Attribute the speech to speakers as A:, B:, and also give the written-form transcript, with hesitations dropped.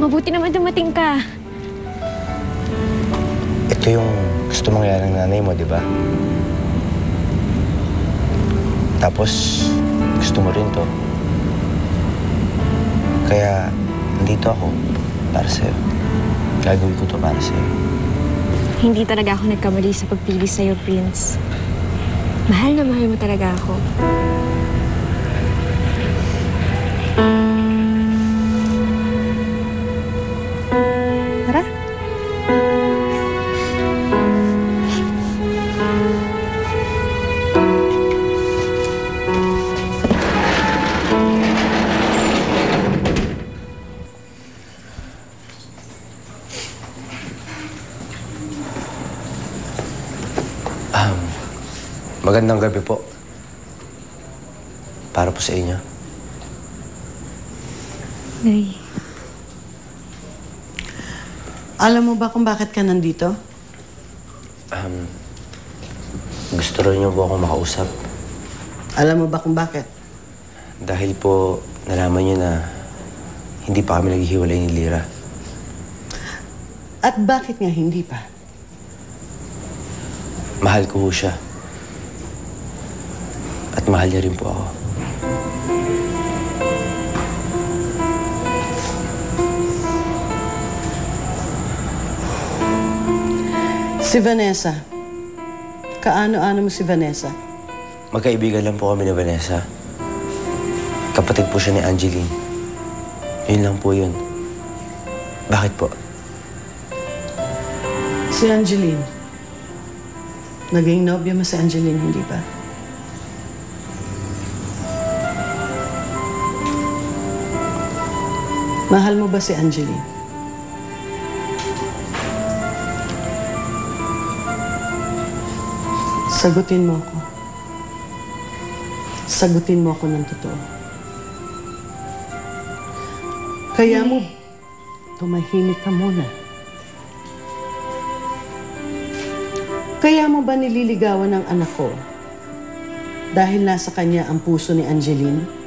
A: Mabuti naman dumating ka.
B: Ito yung gusto mangyari ng nanay mo, di ba? Tapos, gusto mo rin to. Kaya, nandito ako para sa'yo. Gagawin ko to para sa'yo.
A: Hindi talaga ako nagkamali sa pagpili sa'yo, Prince. Mahal na mahal mo talaga ako. Tara.
B: Magandang gabi po. Para po sa inyo.
A: Nay.
C: Alam mo ba kung bakit ka nandito?
B: Gusto rin niyo po akong makausap.
C: Alam mo ba kung bakit?
B: Dahil po, nalaman niyo na hindi pa kami naghihiwalay ni Lyra.
C: At bakit nga hindi pa?
B: Mahal ko ho siya. At mahal niya rin po ako.
C: Si Vanessa. Kaano-ano mo si Vanessa?
B: Magkaibigan lang po kami ni Vanessa. Kapatid po siya ni Angeline. Yun lang po yun. Bakit po?
C: Si Angeline. Naging nobya mo si Angeline, hindi ba? Mahal mo ba si Angeline? Sagutin mo ako. Sagutin mo ako ng totoo. Kaya mo, tumahimik ka muna. Kaya mo ba nililigawan ng anak ko dahil nasa kanya ang puso ni Angeline?